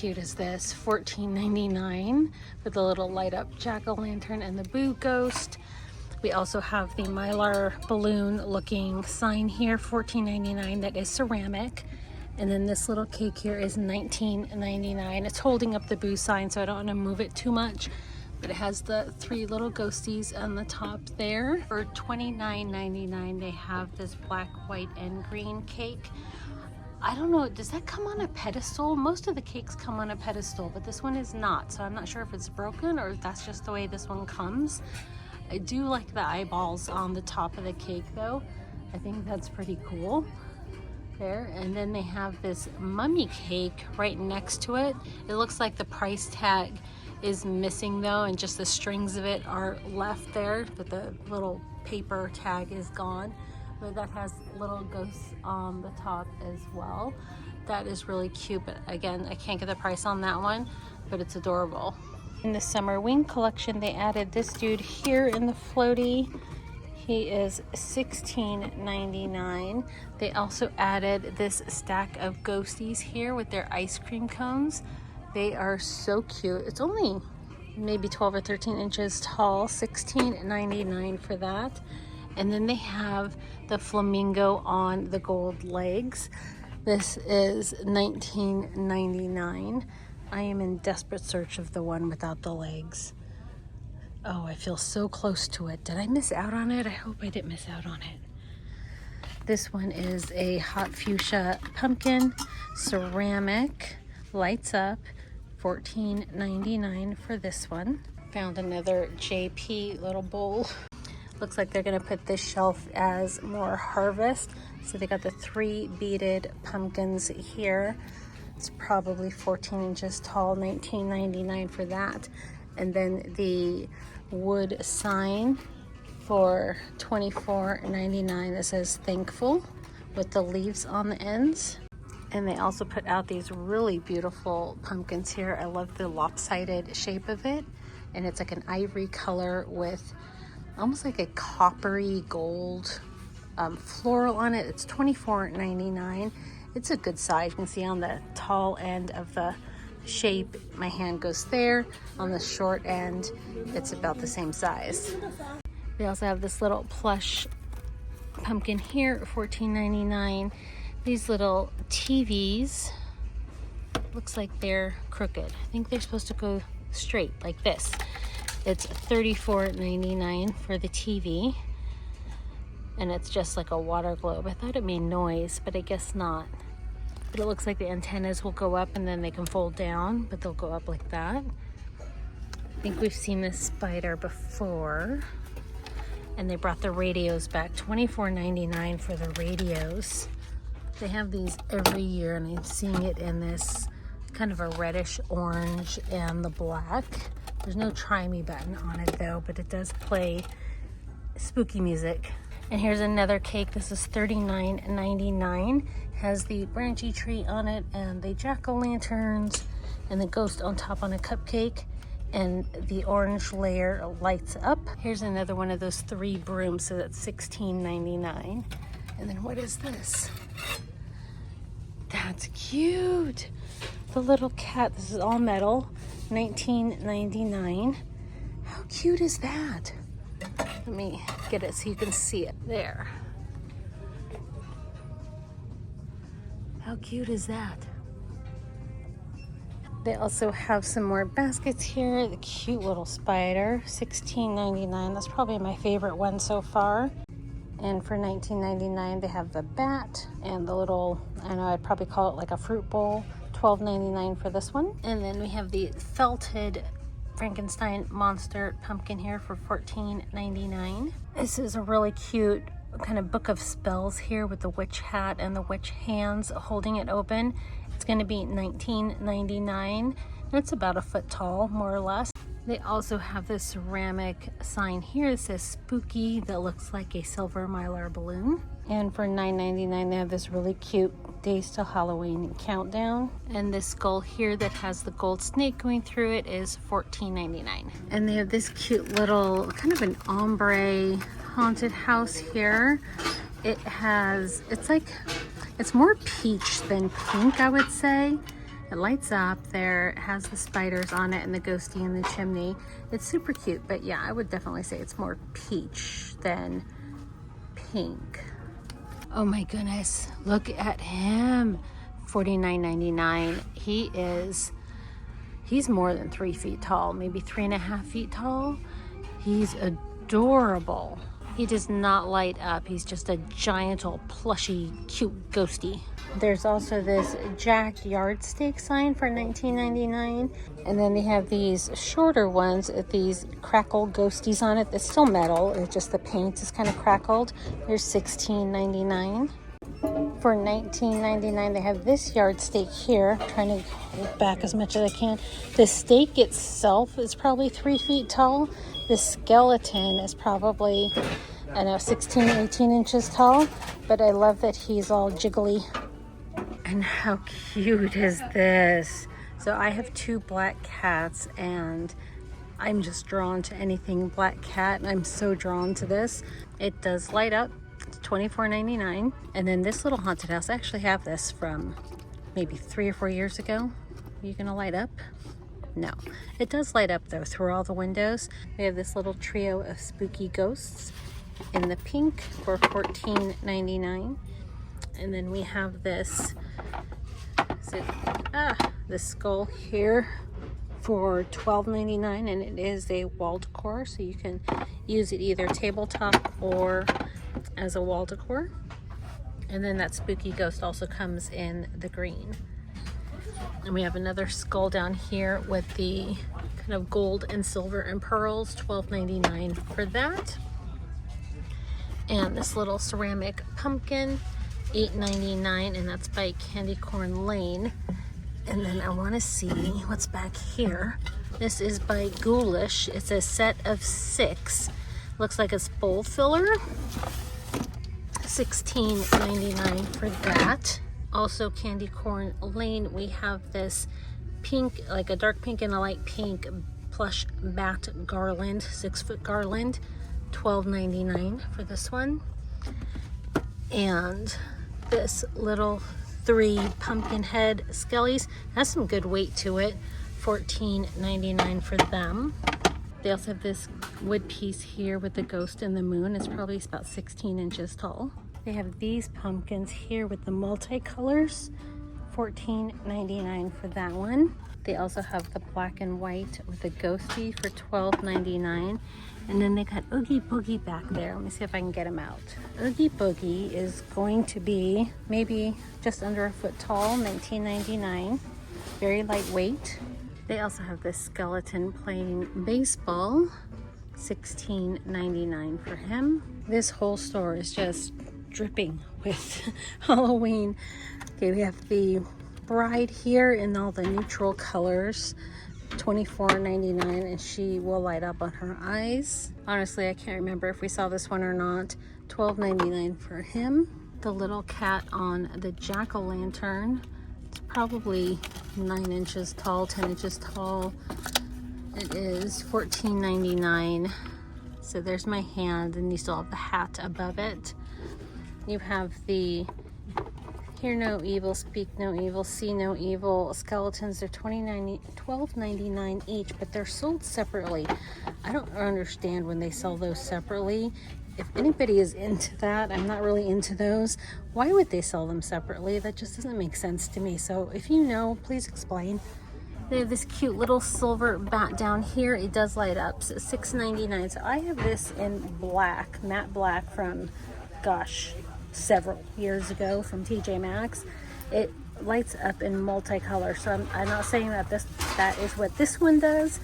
cute is this? $14.99 with the little light up jack-o'-lantern and the Boo Ghost. We also have the Mylar balloon looking sign here, $14.99. That is ceramic. And then this little cake here is $19.99. It's holding up the Boo sign, so I don't want to move it too much. But it has the 3 little ghosties on the top there. For $29.99, they have this black, white, and green cake. I don't know, does that come on a pedestal? Most of the cakes come on a pedestal, but this one is not. So I'm not sure if it's broken or if that's just the way this one comes. I do like the eyeballs on the top of the cake though. I think that's pretty cool. There, and then they have this mummy cake right next to it. It looks like the price tag is missing though, and just the strings of it are left there, but the little paper tag is gone. But that has little ghosts on the top as well. That is really cute, but again, I can't get the price on that one, but it's adorable. In the summer wing collection, they added this dude here in the floaty. He is $16.99. They also added this stack of ghosties here with their ice cream cones. They are so cute. It's only maybe 12 or 13 inches tall, $16.99 for that. And then they have the flamingo on the gold legs. This is $19.99. I am in desperate search of the one without the legs. Oh, I feel so close to it. Did I miss out on it? I hope I didn't miss out on it. This one is a hot fuchsia pumpkin, ceramic, lights up, $14.99 for this one. Found another JP little bowl. Looks like they're gonna put this shelf as more harvest. So they got the 3 beaded pumpkins here. It's probably 14 inches tall, $19.99 for that. And then the wood sign for $24.99 that says thankful with the leaves on the ends. And they also put out these really beautiful pumpkins here. I love the lopsided shape of it. And it's like an ivory color with almost like a coppery gold floral on it. It's $24.99. It's a good size. You can see on the tall end of the shape, my hand goes there. On the short end, it's about the same size. They also have this little plush pumpkin here, $14.99. These little TVs, looks like they're crooked. I think they're supposed to go straight like this. It's $34.99 for the TV, and it's just like a water globe. I thought it made noise, but I guess not. But it looks like the antennas will go up and then they can fold down, but they'll go up like that. I think we've seen this spider before. And they brought the radios back, $24.99 for the radios. They have these every year, and I'm seeing it in this kind of a reddish orange and the black. There's no try me button on it though, but it does play spooky music. And here's another cake. This is $39.99. Has the branchy tree on it and the jack-o'-lanterns and the ghost on top on a cupcake, and the orange layer lights up. Here's another one of those 3 brooms, so that's $16.99. And then what is this? That's cute. The little cat. This is all metal, $19.99. How cute is that? Let me get it so you can see it there. How cute is that? They also have some more baskets here. The cute little spider, $16.99. That's probably my favorite one so far. And for $19.99, they have the bat and the little, I know I'd probably call it like a fruit bowl, $12.99 for this one. And then we have the felted Frankenstein monster pumpkin here for $14.99. This is a really cute kind of book of spells here with the witch hat and the witch hands holding it open. It's going to be $19.99, and it's about a foot tall, more or less. They also have this ceramic sign here that says spooky that looks like a silver Mylar balloon. And for $9.99, they have this really cute Days Till Halloween countdown. And this skull here that has the gold snake going through it is $14.99. And they have this cute little kind of an ombre haunted house here. It's more peach than pink, I would say. It lights up there, it has the spiders on it and the ghosty in the chimney. It's super cute, but yeah, I would definitely say it's more peach than pink. Oh my goodness, look at him. $49.99. He's more than 3 feet tall, maybe 3.5 feet tall. He's adorable. He does not light up. He's just a giant old plushy, cute ghosty. There's also this Jack yardstick sign for $19.99. And then they have these shorter ones with these crackled ghosties on it. It's still metal, it's just the paint is kind of crackled. There's $16.99. For $19.99, they have this yardstick here. I'm trying to hold back as much as I can. The stake itself is probably 3 feet tall. The skeleton is probably, I don't know, 16, 18 inches tall. But I love that he's all jiggly. And how cute is this? So I have 2 black cats and I'm just drawn to anything black cat. And I'm so drawn to this. It does light up. It's $24.99. And then this little haunted house, I actually have this from maybe 3 or 4 years ago. Are you gonna light up? No. It does light up though through all the windows. We have this little trio of spooky ghosts in the pink for $14.99. And then we have this, the skull here for $12.99, and it is a wall decor, so you can use it either tabletop or as a wall decor. And then that spooky ghost also comes in the green. And we have another skull down here with the kind of gold and silver and pearls, $12.99 for that. And this little ceramic pumpkin, $8.99, and that's by Candy Corn Lane. And then I want to see what's back here. This is by Ghoulish. It's a set of 6. Looks like it's bowl filler. $16.99 for that. Also Candy Corn Lane, we have this pink, like a dark pink and a light pink plush bat garland, 6-foot garland, $12.99 for this one. And this little 3 pumpkin head skellies has some good weight to it, $14.99 for them. They also have this wood piece here with the ghost and the moon. It's probably about 16 inches tall. They have these pumpkins here with the multicolors, $14.99 for that one. They also have the black and white with the ghosty for $12.99. And then they got Oogie Boogie back there. Let me see if I can get him out. Oogie Boogie is going to be maybe just under a foot tall, $19.99. Very lightweight. They also have this skeleton playing baseball, $16.99 for him. This whole store is just dripping with Halloween. Okay, we have the bride here in all the neutral colors, $24.99, and she will light up on her eyes. Honestly, I can't remember if we saw this one or not. $12.99 for him. The little cat on the jack-o'-lantern, it's probably 9 inches tall, 10 inches tall. It is $14.99. So there's my hand, and you still have the hat above it. You have the Hear No Evil, Speak No Evil, See No Evil skeletons. They're $12.99 each, but they're sold separately. I don't understand when they sell those separately. If anybody is into that, I'm not really into those. Why would they sell them separately? That just doesn't make sense to me. So if you know, please explain. They have this cute little silver bat down here. It does light up, so $6.99. So I have this in black, matte black from, gosh, several years ago from TJ Maxx. It lights up in multicolor, so I'm not saying that that is what this one does.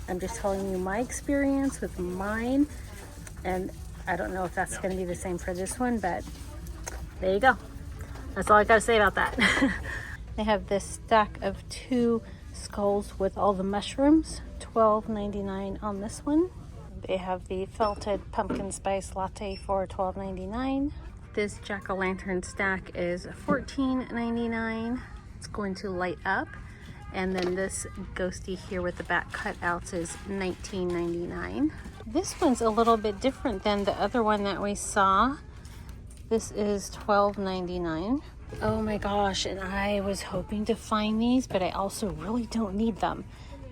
I'm just telling you my experience with mine, and I don't know if that's going to be the same for this one, but there you go. That's all I got to say about that. They have this stack of 2 skulls with all the mushrooms, $12.99 on this one. They have the felted pumpkin spice latte for $12.99. This jack-o'-lantern stack is $14.99. It's going to light up. And then this ghosty here with the back cutouts is $19.99. This one's a little bit different than the other one that we saw. This is $12.99. Oh my gosh, and I was hoping to find these, but I also really don't need them.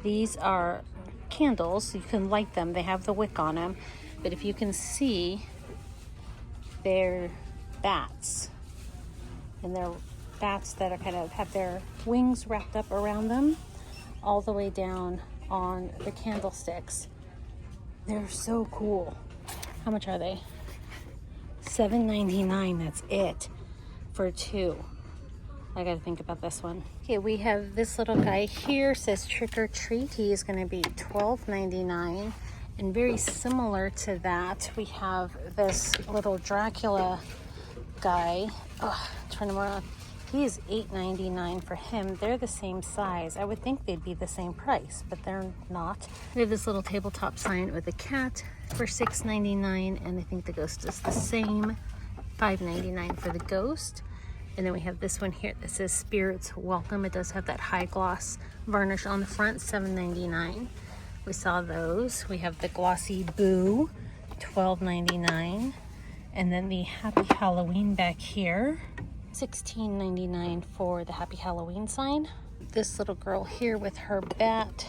These are candles. You can light them. They have the wick on them. But if you can see, they're bats. And they're bats that are kind of have their wings wrapped up around them all the way down on the candlesticks. They're so cool. How much are they? $7.99, that's it for two. I gotta think about this one. Okay, we have this little guy here, says trick or treat. He is gonna be $12.99. And very similar to that, we have this little Dracula guy. Oh, turn him around. He is $8.99 for him. They're the same size. I would think they'd be the same price, but they're not. We have this little tabletop sign with a cat for $6.99, and I think the ghost is the same, $5.99 for the ghost. And then we have this one here that says Spirits Welcome. It does have that high gloss varnish on the front, $7.99. We saw those. We have the glossy Boo, $12.99. And then the Happy Halloween back here, $16.99 for the Happy Halloween sign. This little girl here with her bat,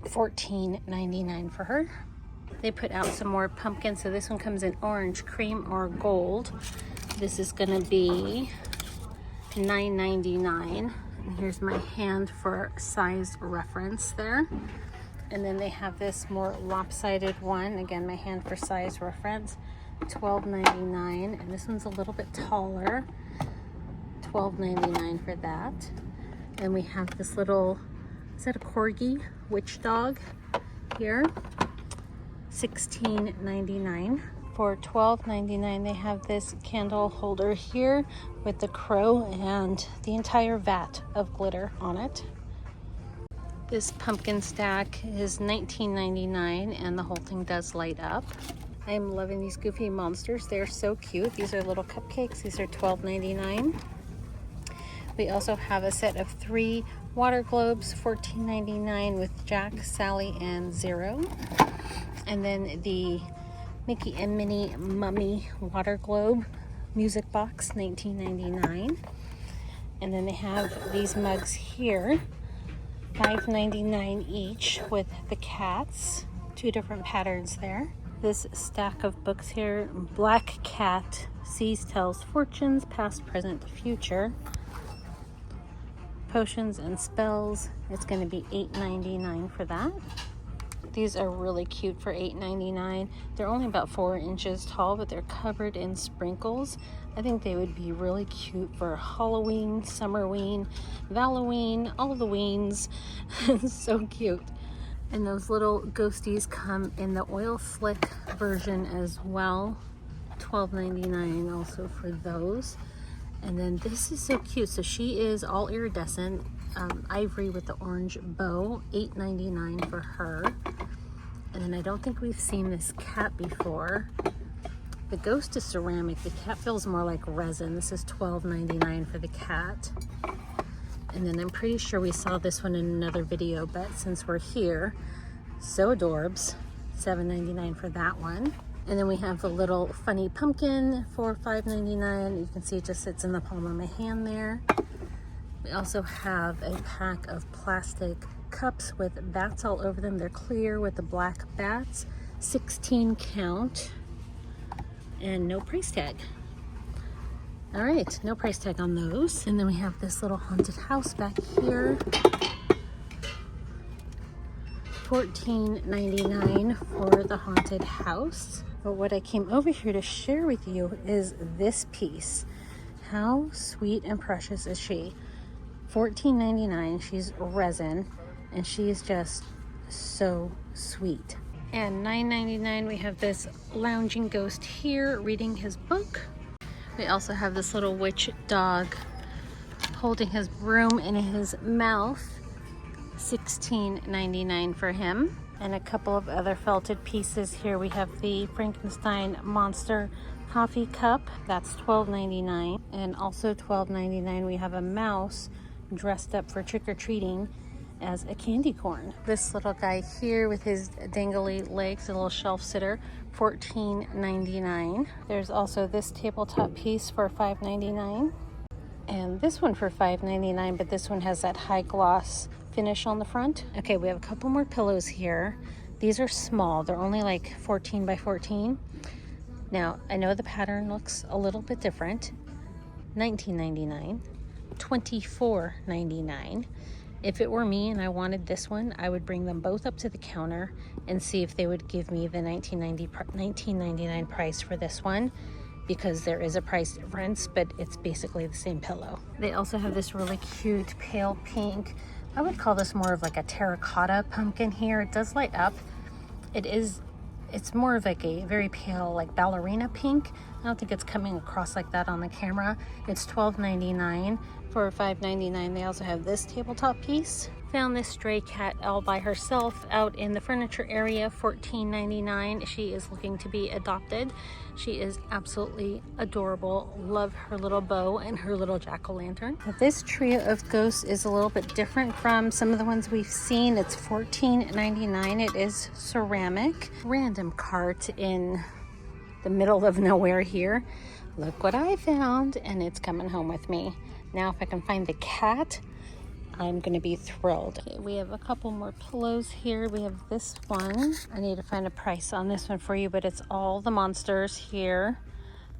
$14.99 for her. They put out some more pumpkins. So this one comes in orange, cream, or gold. This is gonna be $9.99. And here's my hand for size reference there. And then they have this more lopsided one. Again, my hand for size reference, $12.99. And this one's a little bit taller, $12.99 for that. And we have this little, is that a corgi witch dog here? $16.99. For $12.99, they have this candle holder here with the crow and the entire vat of glitter on it. This pumpkin stack is $19.99, and the whole thing does light up. I am loving these goofy monsters. They're so cute. These are little cupcakes. These are $12.99. We also have a set of 3 water globes, $14.99 with Jack, Sally, and Zero. And then the Mickey and Minnie Mummy water globe music box, $19.99. And then they have these mugs here, $5.99 each with the cats, 2 different patterns there. This stack of books here, Black Cat, Sees, Tells Fortunes, Past, Present, Future. Potions and Spells, it's going to be $8.99 for that. These are really cute for $8.99. They're only about 4 inches tall, but they're covered in sprinkles. I think they would be really cute for Halloween, Summerween, Halloween, all the weens. So cute. And those little ghosties come in the oil slick version as well. $12.99 also for those. And then this is so cute. So she is all iridescent, ivory with the orange bow, $8.99 for her. And then I don't think we've seen this cat before. The ghost is ceramic. The cat feels more like resin. This is $12.99 for the cat. And then I'm pretty sure we saw this one in another video, but since we're here, so adorbs, $7.99 for that one. And then we have the little funny pumpkin for $5.99. You can see it just sits in the palm of my hand there. We also have a pack of plastic cups with bats all over them. They're clear with the black bats, 16 count, and no price tag. All right, no price tag on those. And then we have this little haunted house back here, $14.99 for the haunted house. But what I came over here to share with you is this piece. How sweet and precious is she? $14.99. She's resin, and she is just so sweet. And $9.99, we have this lounging ghost here reading his book. We also have this little witch dog holding his broom in his mouth, $16.99 for him. And a couple of other felted pieces here. We have the Frankenstein monster coffee cup, that's $12.99. And also $12.99, we have a mouse dressed up for trick-or-treating, as a candy corn. This little guy here with his dangly legs, a little shelf sitter, $14.99. There's also this tabletop piece for $5.99. And this one for $5.99, but this one has that high gloss finish on the front. Okay, we have a couple more pillows here. These are small. They're only like 14 by 14. Now, I know the pattern looks a little bit different. $19.99, $24.99. If it were me and I wanted this one, I would bring them both up to the counter and see if they would give me the $19.99 price for this one, because there is a price difference, but it's basically the same pillow. They also have this really cute pale pink. I would call this more of like a terracotta pumpkin here. It does light up. It's more of like a very pale, like ballerina pink. I don't think it's coming across like that on the camera. It's $12.99 for $5.99. They also have this tabletop piece. Found this stray cat all by herself out in the furniture area, $14.99. She is looking to be adopted. She is absolutely adorable. Love her little bow and her little jack-o'-lantern. This trio of ghosts is a little bit different from some of the ones we've seen. It's $14.99. It is ceramic. Random cart in the middle of nowhere here. Look what I found, and it's coming home with me. Now if I can find the cat, I'm gonna be thrilled. Okay, we have a couple more pillows here. We have this one. I need to find a price on this one for you, but it's all the monsters here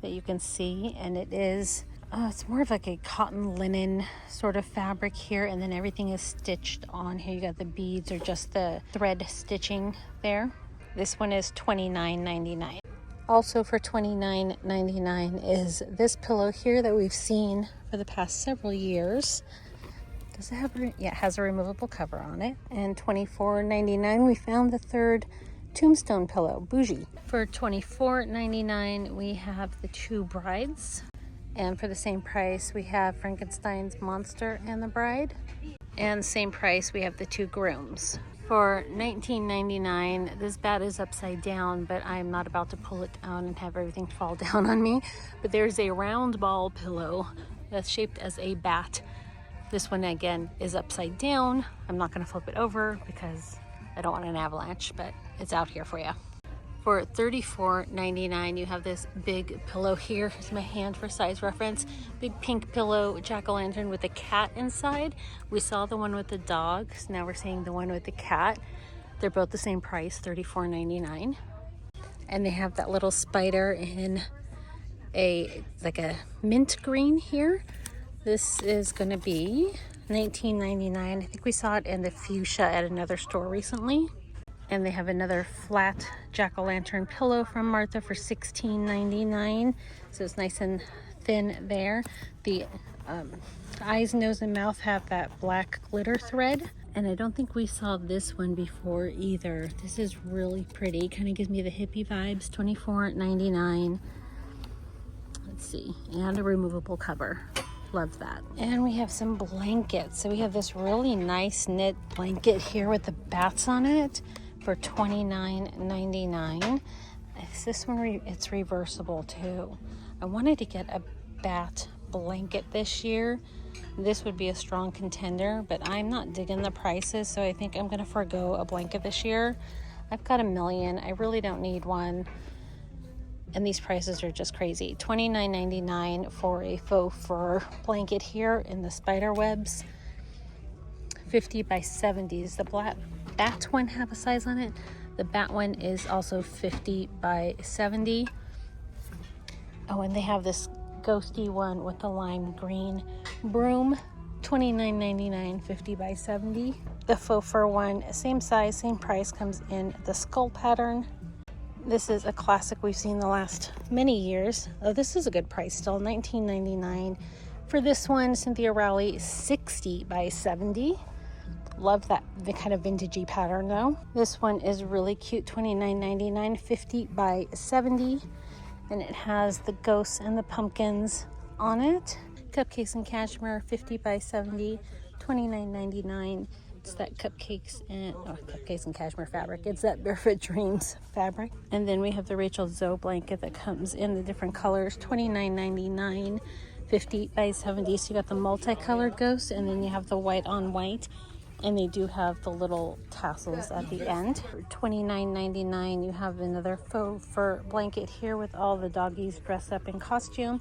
that you can see, and it is, it's more of like a cotton linen sort of fabric here, and then everything is stitched on here. You got the beads or just the thread stitching there. This one is $29.99. Also for $29.99 is this pillow here that we've seen for the past several years. Does it have, yeah, it has a removable cover on it. And $24.99, we found the third tombstone pillow, Bougie. For $24.99, we have the two brides. And for the same price, we have Frankenstein's monster and the bride. And same price, we have the two grooms. For $19.99, this bat is upside down, but I'm not about to pull it down and have everything fall down on me. But there's a round ball pillow that's shaped as a bat. This one, again, is upside down. I'm not going to flip it over because I don't want an avalanche, but it's out here for you. For $34.99, you have this big pillow here. Here's my hand for size reference. Big pink pillow, jack-o'-lantern with a cat inside. We saw the one with the dog, so now we're seeing the one with the cat. They're both the same price, $34.99. And they have that little spider in like a mint green here. This is going to be $19.99. I think we saw it in the fuchsia at another store recently. And they have another flat jack-o'-lantern pillow from Martha for $16.99. So it's nice and thin there. The eyes, nose, and mouth have that black glitter thread. And I don't think we saw this one before either. This is really pretty. Kind of gives me the hippie vibes. $24.99. Let's see. And a removable cover. Love that. And we have some blankets. So we have this really nice knit blanket here with the bats on it for $29.99. This one, it's reversible too. I wanted to get a bat blanket this year. This would be a strong contender, but I'm not digging the prices, so I think I'm gonna forego a blanket this year. I've got a million. I really don't need one. And these prices are just crazy. $29.99 for a faux fur blanket here in the spider webs. 50 by 70s. The black bat one have a size on it. The bat one is also 50 by 70. Oh, and they have this ghosty one with the lime green broom. $29.99, 50 by 70. The faux fur one, same size, same price, comes in the skull pattern. This is a classic we've seen the last many years. Oh, this is a good price still, $19.99. For this one, Cynthia Rowley, 60 by 70. Love that, the kind of vintagey pattern though. This one is really cute, $29.99, 50 by 70. And it has the ghosts and the pumpkins on it. Cupcakes and cashmere, 50 by 70, $29.99. It's that cupcakes and cashmere fabric. It's that Barefoot Dreams fabric. And then we have the Rachel Zoe blanket that comes in the different colors, $29.99, 50 by 70. So you got the multicolored ghost, and then you have the white on white. And they do have the little tassels at the end. For $29.99, you have another faux fur blanket here with all the doggies dressed up in costume.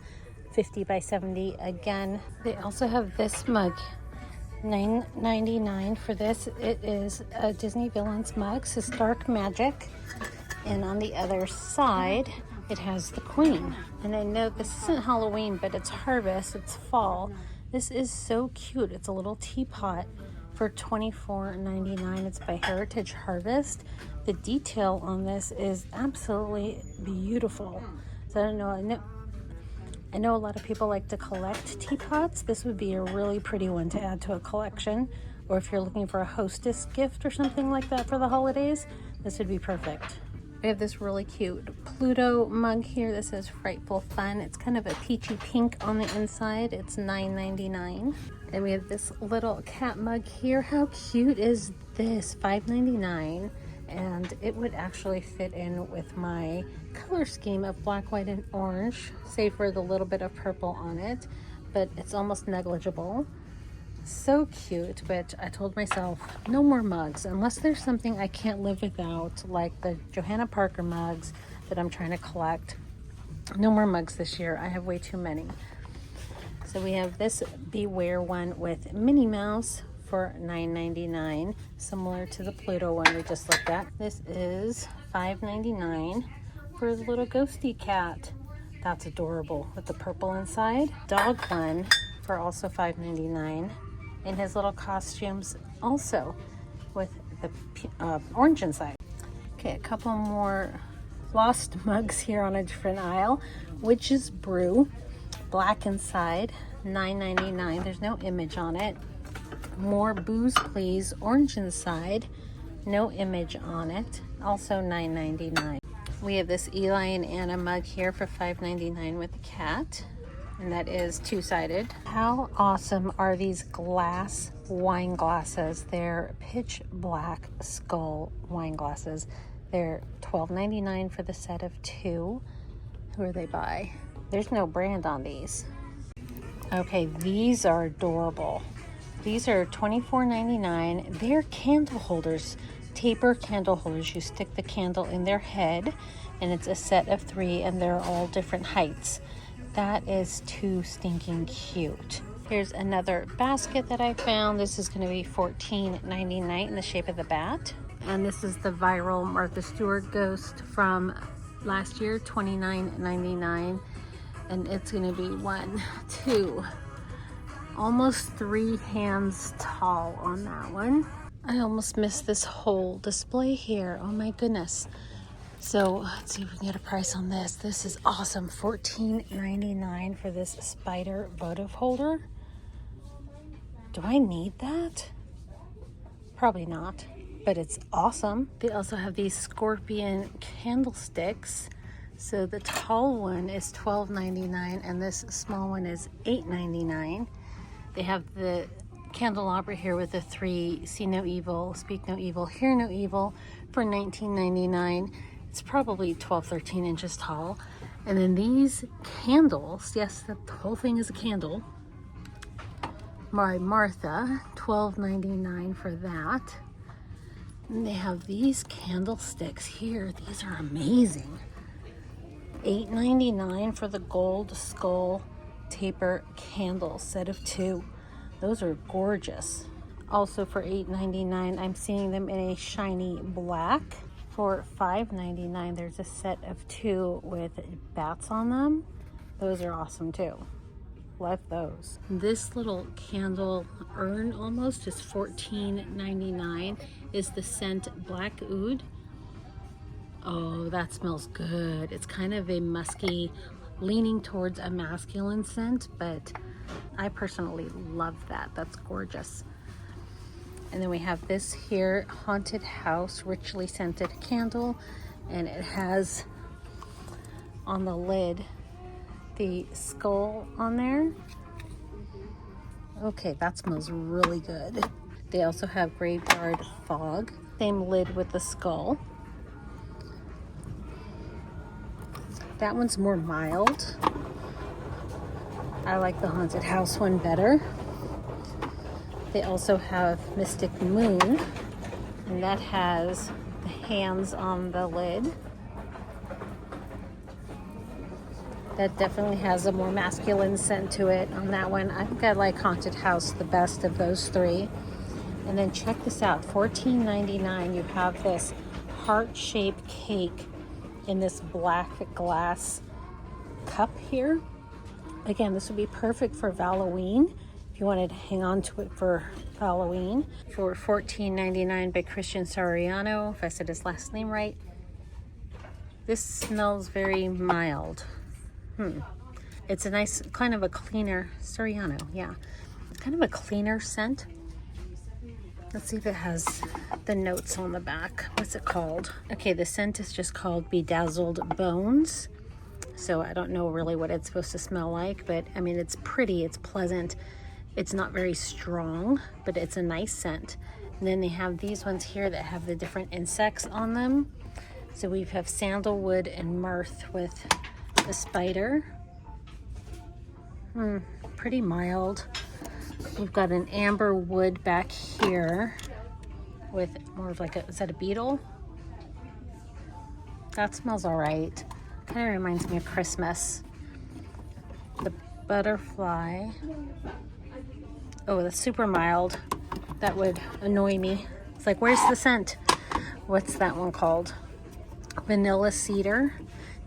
50 by 70 again. They also have this mug. $9.99 for this. It is a Disney Villains mug, says Dark Magic. And on the other side, it has the Queen. And I know this isn't Halloween, but it's harvest, it's fall. This is so cute. It's a little teapot for $24.99. It's by Heritage Harvest. The detail on this is absolutely beautiful. So I know a lot of people like to collect teapots. This would be a really pretty one to add to a collection. Or if you're looking for a hostess gift or something like that for the holidays, this would be perfect. We have this really cute Pluto mug here. This is Frightful Fun. It's kind of a peachy pink on the inside. It's $9.99. And we have this little cat mug here. How cute is this? $5.99. And it would actually fit in with my color scheme of black, white, and orange, save for the little bit of purple on it, but it's almost negligible. So cute, but I told myself no more mugs unless there's something I can't live without, like the Johanna Parker mugs that I'm trying to collect. No more mugs this year. I have way too many. So we have this Beware one with Minnie Mouse for $9.99, similar to the Pluto one we just looked at. This is $5.99 for the little ghosty cat. That's adorable with the purple inside. Dog one for also $5.99 in his little costumes, also with the orange inside. Okay, a couple more Lost mugs here on a different aisle. Witch's Brew, black inside, $9.99. There's no image on it. More Booze Please, orange inside, no image on it, also $9.99. We have this Eli and Anna mug here for $5.99 with the cat, and that is two-sided. How awesome are these glass wine glasses? They're pitch black skull wine glasses. They're $12.99 for the set of two. Who are they by? There's no brand on these. Okay, these are adorable. These are $24.99. They're candle holders, taper candle holders. You stick the candle in their head, and it's a set of three, and they're all different heights. That is too stinking cute. Here's another basket that I found. This is going to be $14.99 in the shape of the bat. And this is the viral Martha Stewart ghost from last year, $29.99. And it's going to be 1, 2, almost 3 hands tall on that one. I almost missed this whole display here. Oh my goodness. So let's see if we can get a price on this. This is awesome. $14.99 for this spider votive holder. Do I need that? Probably not, but it's awesome. They also have these scorpion candlesticks. So the tall one is $12.99 and this small one is $8.99. They have the candelabra here with the 3 see no evil, speak no evil, hear no evil for $19.99. It's probably 12, 13 inches tall. And then these candles, yes, the whole thing is a candle, by Martha, $12.99 for that. And they have these candlesticks here. These are amazing. $8.99 for the gold skull taper candle set of 2. Those are gorgeous. Also for $8.99, I'm seeing them in a shiny black. For $5.99, there's a set of 2 with bats on them. Those are awesome too. Love those. This little candle urn almost is $14.99. Is the scent Black Oud. Oh, that smells good. It's kind of a musky, leaning towards a masculine scent, but I personally love that. That's gorgeous. And then we have this here, Haunted House Richly Scented Candle, and it has on the lid the skull on there. Okay, that smells really good. They also have Graveyard Fog, same lid with the skull. That one's more mild. I like the Haunted House one better. They also have Mystic Moon, and that has the hands on the lid. That definitely has a more masculine scent to it on that one. I think I like Haunted House the best of those three. And then check this out, $14.99. You have this heart-shaped cake in this black glass cup here. Again, this would be perfect for Halloween if you wanted to hang on to it for Halloween. For $14.99 by Christian Soriano, if I said his last name right. This smells very mild. It's a nice, kind of a cleaner, Soriano, yeah. It's kind of a cleaner scent. Let's see if it has the notes on the back. What's it called? Okay, the scent is just called Bedazzled Bones. So I don't know really what it's supposed to smell like, but I mean, it's pretty, it's pleasant. It's not very strong, but it's a nice scent. And then they have these ones here that have the different insects on them. So we have sandalwood and mirth with the spider. Pretty mild. We've got an amber wood back here with more of like a, is that a beetle? That smells all right. Kind of reminds me of Christmas. The butterfly. Oh, that's super mild. That would annoy me. It's like, where's the scent? What's that one called? Vanilla cedar.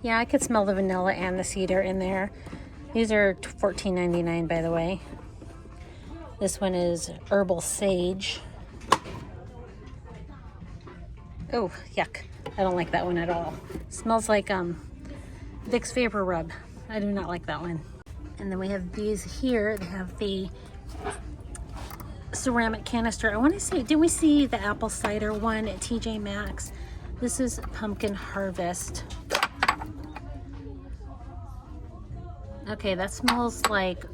Yeah, I could smell the vanilla and the cedar in there. These are $14.99, by the way. This one is herbal sage. Oh, yuck. I don't like that one at all. Smells like Vicks Vapor Rub. I do not like that one. And then we have these here. They have the ceramic canister. I want to say, did we see the apple cider one at TJ Maxx? This is Pumpkin Harvest. Okay, that smells like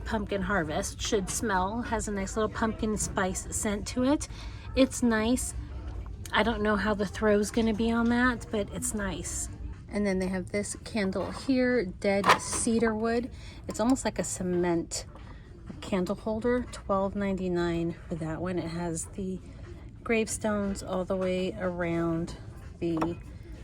Pumpkin Harvest. Should smell. Has a nice little pumpkin spice scent to it. It's nice. I don't know how the throw's going to be on that, but it's nice. And then they have this candle here, Dead Cedar Wood. It's almost like a cement candle holder, $12.99 for that one. It has the gravestones all the way around the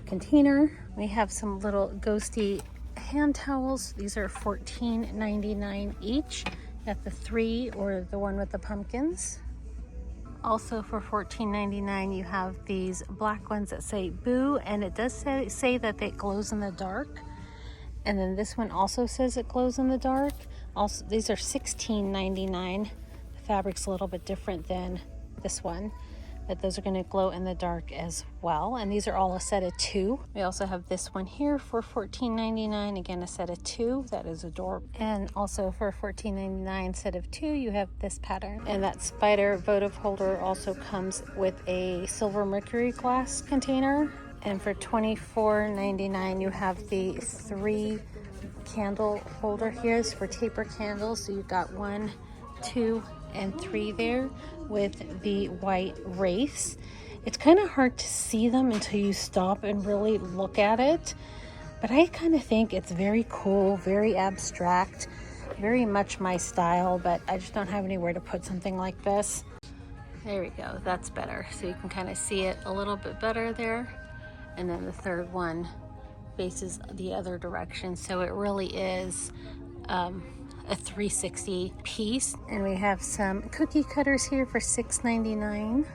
container. We have some little ghosty hand towels. These are $14.99 each. Got the 3 or the one with the pumpkins. Also for $14.99 you have these black ones that say boo, and it does say that it glows in the dark. And then this one also says it glows in the dark. Also, these are $16.99. The fabric's a little bit different than this one, but those are going to glow in the dark as well. And these are all a set of 2. We also have this one here for $14.99. Again, a set of 2. That is adorable. And also for $14.99 set of 2, you have this pattern. And that spider votive holder also comes with a silver mercury glass container. And for $24.99, you have the 3 candle holder here. It's for taper candles. So you've got 1, 2, and 3 there with the white wraiths. It's kind of hard to see them until you stop and really look at it, but I kind of think it's very cool, very abstract, very much my style, but I just don't have anywhere to put something like this. There we go, that's better. So you can kind of see it a little bit better there. And then the third one faces the other direction, so it really is a 360 piece. And we have some cookie cutters here for $6.99.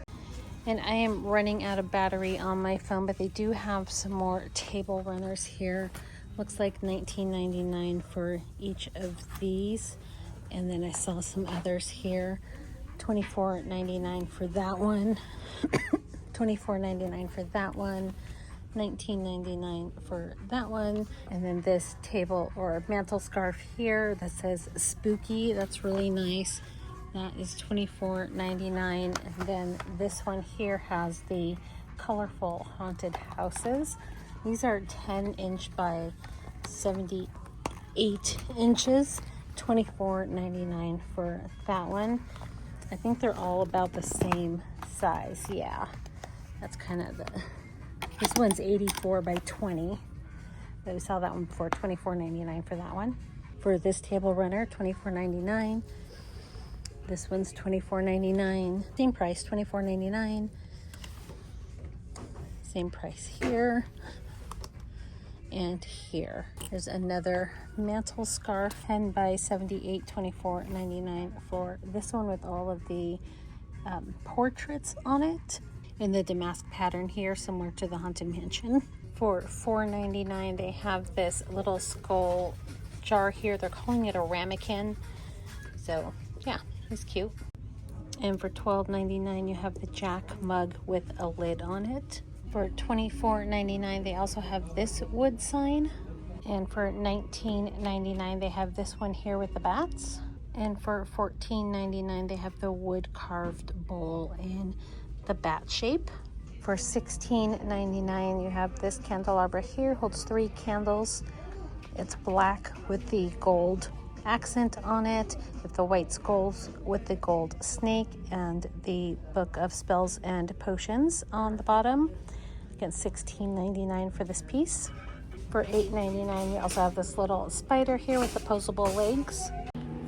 And I am running out of battery on my phone, but they do have some more table runners here. Looks like $19.99 for each of these. And then I saw some others here. $24.99 for that one. $24.99 for that one. $19.99 for that one. And then this table or mantle scarf here that says spooky. That's really nice. That is $24.99. And then this one here has the colorful haunted houses. These are 10-inch by 78 inches. $24.99 for that one. I think they're all about the same size. Yeah, that's kind of the... This one's 84 by 20. But we saw that one before, $24.99 for that one. For this table runner, $24.99. This one's $24.99. Same price, $24.99. Same price here and here. There's another mantle scarf, 10 by 78, $24.99 for this one with all of the portraits on it in the damask pattern here, similar to the Haunted Mansion. For $4.99, they have this little skull jar here. They're calling it a ramekin. So yeah, it's cute. And for $12.99, you have the Jack mug with a lid on it. For $24.99, they also have this wood sign. And for $19.99, they have this one here with the bats. And for $14.99, they have the wood carved bowl in the bat shape. For $16.99, you have this candelabra here, holds 3 candles. It's black with the gold accent on it, with the white skulls with the gold snake and the book of spells and potions on the bottom. Again, $16.99 for this piece. For $8.99, you also have this little spider here with opposable legs.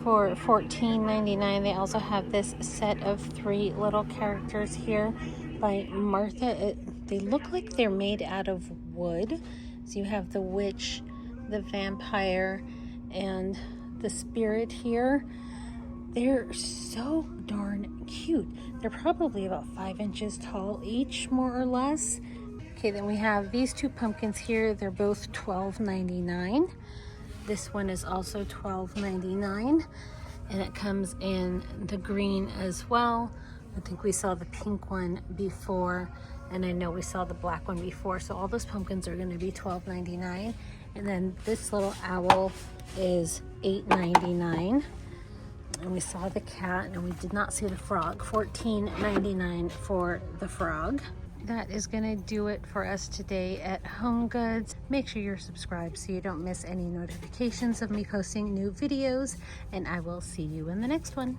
For $14.99, they also have this set of 3 little characters here by Martha. They look like they're made out of wood. So you have the witch, the vampire, and the spirit here. They're so darn cute. They're probably about 5 inches tall each, more or less. Okay, then we have these 2 pumpkins here. They're both $12.99. This one is also $12.99, and it comes in the green as well. I think we saw the pink one before, and I know we saw the black one before. So all those pumpkins are going to be $12.99. And then this little owl is $8.99. And we saw the cat, and we did not see the frog. $14.99 for the frog. That is going to do it for us today at HomeGoods. Make sure you're subscribed so you don't miss any notifications of me posting new videos, and I will see you in the next one.